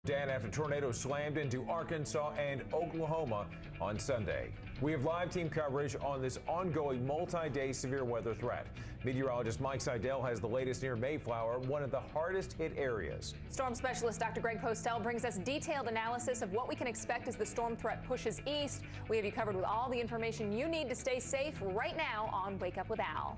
Dan, after tornadoes slammed into Arkansas and Oklahoma on Sunday. We have live team coverage on this ongoing multi-day severe weather threat. Meteorologist Mike Seidel has the latest near Mayflower, one of the hardest hit areas. Storm specialist Dr. Greg Postel brings us detailed analysis of what we can expect as the storm threat pushes east. We have you covered with all the information you need to stay safe right now on Wake Up with Al.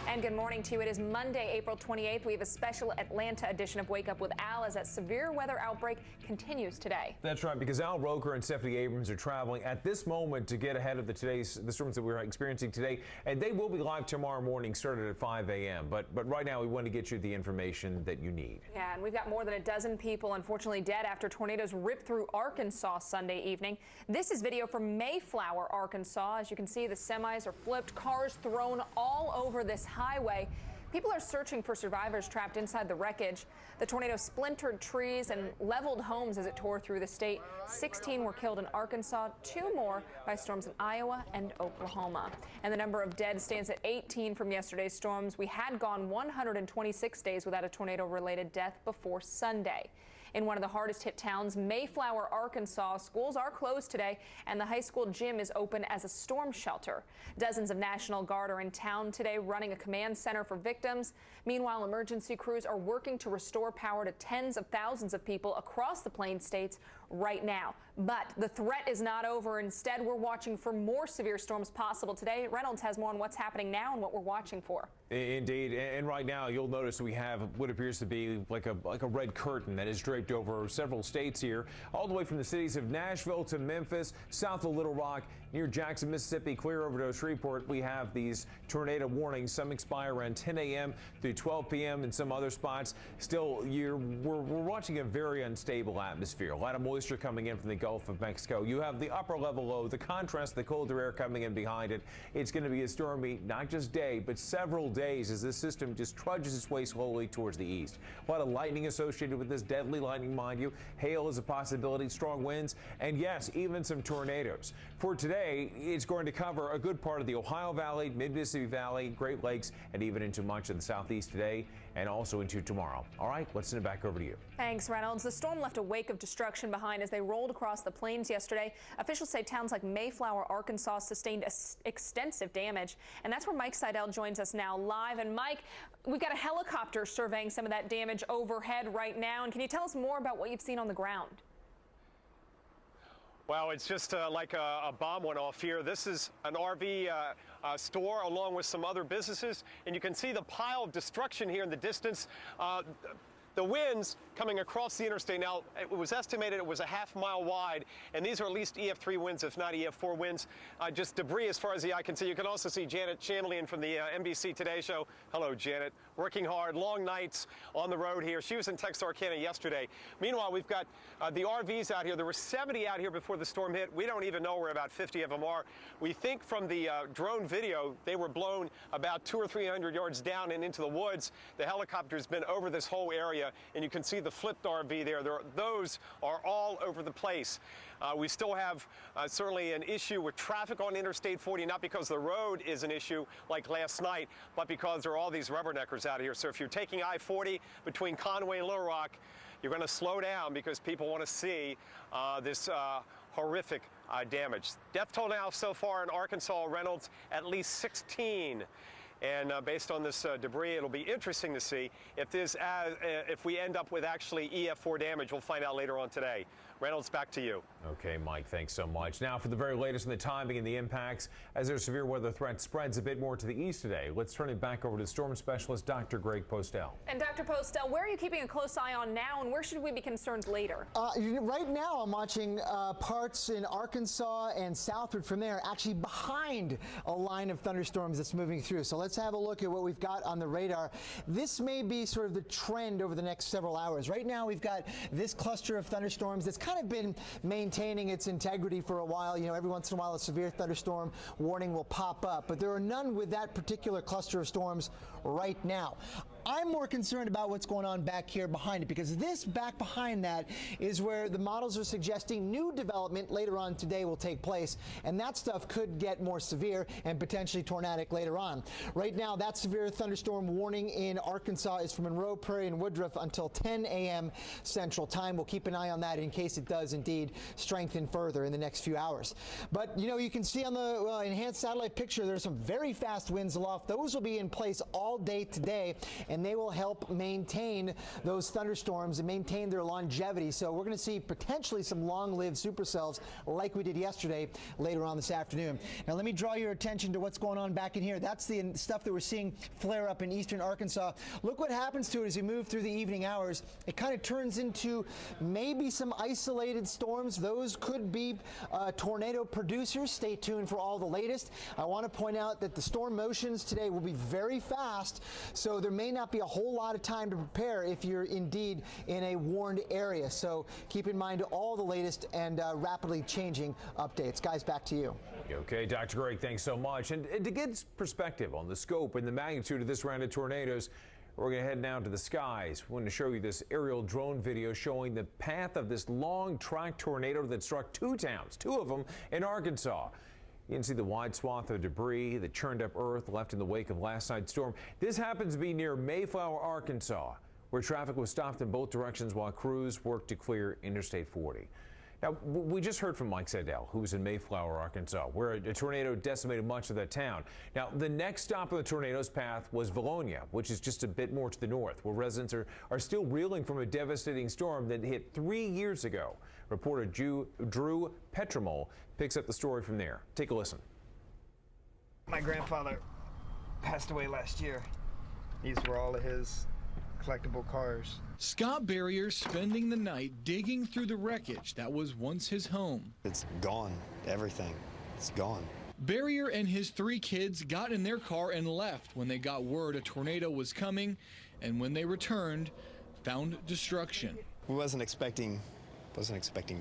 And good morning to you. It is Monday, April 28th. We have a special Atlanta edition of Wake Up with Al as that severe weather outbreak continues today. That's right, because Al Roker and Stephanie Abrams are traveling at this moment to get ahead of the storms that we're experiencing today, and they will be live tomorrow morning, started at 5 a.m. But right now, we want to get you the information that you need. Yeah, and we've got more than a dozen people unfortunately dead after tornadoes ripped through Arkansas Sunday evening. This is video from Mayflower, Arkansas. As you can see, the semis are flipped, cars thrown all over this highway. People are searching for survivors trapped inside the wreckage. The tornado splintered trees and leveled homes as it tore through the state. 16 were killed in Arkansas, 2 more by storms in Iowa and Oklahoma. And the number of dead stands at 18 from yesterday's storms. We had gone 126 days without a tornado-related death before Sunday. In one of the hardest hit towns, Mayflower, Arkansas, schools are closed today, and the high school gym is open as a storm shelter. Dozens of National Guard are in town today running a command center for victims. Meanwhile, emergency crews are working to restore power to tens of thousands of people across the Plains states right now. But the threat is not over. Instead, we're watching for more severe storms possible today. Reynolds has more on what's happening now and what we're watching for. Indeed, and right now you'll notice we have what appears to be like a red curtain that is draped over several states here, all the way from the cities of Nashville to Memphis, south of Little Rock, near Jackson, Mississippi, clear over to Shreveport. We have these tornado warnings. Some expire around 10 a.m. through 12 p.m. in some other spots. Still, we're watching a very unstable atmosphere. A lot of moisture coming in from the Gulf of Mexico. You have the upper level low, the contrast, the colder air coming in behind it. It's going to be a stormy, not just day, but several days as this system just trudges its way slowly towards the east. A lot of lightning associated with this, deadly lightning, mind you. Hail is a possibility, strong winds, and yes, even some tornadoes. For today, it's going to cover a good part of the Ohio Valley, Mid-Mississippi Valley, Great Lakes, and even into much of the southeast today and also into tomorrow. All right, let's send it back over to you. Thanks, Reynolds. The storm left a wake of destruction behind as they rolled across the plains yesterday. Officials say towns like Mayflower, Arkansas sustained extensive damage, and that's where Mike Seidel joins us now live. And Mike, we've got a helicopter surveying some of that damage overhead right now. And can you tell us more about what you've seen on the ground? Well, it's just like a bomb went off here. This is an RV store along with some other businesses, and you can see the pile of destruction here in the distance. The winds coming across the interstate. Now, it was estimated it was a half-mile wide, and these are at least EF3 winds, if not EF4 winds. Just debris as far as the eye can see. You can also see Janet Chamberlain from the NBC Today Show. Hello, Janet. Working hard, long nights on the road here. She was in Texarkana yesterday. Meanwhile, we've got the RVs out here. There were 70 out here before the storm hit. We don't even know where about 50 of them are. We think from the drone video, they were blown about 200 or 300 yards down and into the woods. The helicopter's been over this whole area, and you can see the flipped RV there. Those are all over the place. We still have certainly an issue with traffic on Interstate 40, not because the road is an issue like last night, but because there are all these rubberneckers out here. So if you're taking I-40 between Conway and Little Rock, you're going to slow down because people want to see this horrific damage. Death toll now so far in Arkansas, Reynolds, at least 16. And based on this debris, it'll be interesting to see if we end up with actually EF4 damage. We'll find out later on today. Reynolds, back to you. Okay, Mike, thanks so much. Now for the very latest on the timing and the impacts as their severe weather threat spreads a bit more to the east today. Let's turn it back over to storm specialist Dr. Greg Postel. And Dr. Postel, where are you keeping a close eye on now, and where should we be concerned later? Right now, I'm watching parts in Arkansas and southward from there, actually behind a line of thunderstorms that's moving through. So let's have a look at what we've got on the radar. This may be sort of the trend over the next several hours. Right now, we've got this cluster of thunderstorms that's kind of been maintaining its integrity for a while. You know, every once in a while a severe thunderstorm warning will pop up, but there are none with that particular cluster of storms right now. I'm more concerned about what's going on back here behind it, because this back behind that is where the models are suggesting new development later on today will take place, and that stuff could get more severe and potentially tornadic later on. Right now, that severe thunderstorm warning in Arkansas is from Monroe, Prairie, and Woodruff until 10 a.m. Central Time. We'll keep an eye on that in case it does indeed strengthen further in the next few hours. But, you know, you can see on the enhanced satellite picture there's some very fast winds aloft. Those will be in place all day today, and they will help maintain those thunderstorms and maintain their longevity. So we're going to see potentially some long-lived supercells like we did yesterday later on this afternoon. Now let me draw your attention to what's going on back in here. That's the stuff that we're seeing flare up in eastern Arkansas. Look what happens to it as you move through the evening hours. It kind of turns into maybe some isolated storms. Those could be tornado producers. Stay tuned for all the latest. I want to point out that the storm motions today will be very fast, so there may not be a whole lot of time to prepare if you're indeed in a warned area. So keep in mind all the latest and rapidly changing updates. Guys, back to you. Okay, Dr. Greg, thanks so much. And to get perspective on the scope and the magnitude of this round of tornadoes, we're going to head now to the skies. We want to show you this aerial drone video showing the path of this long track tornado that struck two towns, two of them in Arkansas. You can see the wide swath of debris, the churned up earth left in the wake of last night's storm. This happens to be near Mayflower, Arkansas, where traffic was stopped in both directions while crews worked to clear Interstate 40. Now, we just heard from Mike Seidel, who's in Mayflower, Arkansas, where a tornado decimated much of that town. Now, the next stop on the tornado's path was Valonia, which is just a bit more to the north, where residents are still reeling from a devastating storm that hit 3 years ago. Reporter Drew Petramol picks up the story from there. Take a listen. My grandfather passed away last year. These were all of his collectible cars. Scott Barrier spending the night digging through the wreckage that was once his home. It's gone. Everything. It's gone. Barrier and his 3 kids got in their car and left when they got word a tornado was coming, and when they returned, found destruction. We wasn't expecting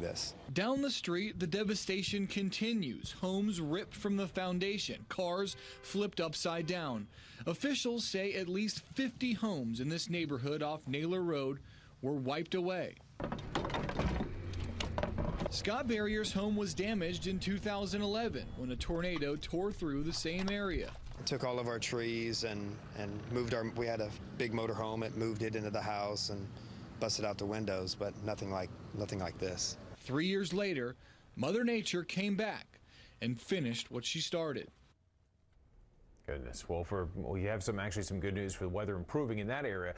this. Down the street, the devastation continues. Homes ripped from the foundation, cars flipped upside down. Officials say at least 50 homes in this neighborhood off Naylor Road were wiped away. Scott Barrier's home was damaged in 2011 when a tornado tore through the same area. It took all of our trees and moved we had a big motor home. It moved it into the house and busted out the windows, but nothing like this. 3 years later, Mother Nature came back and finished what she started. Goodness. Well, you have actually some good news for the weather improving in that area.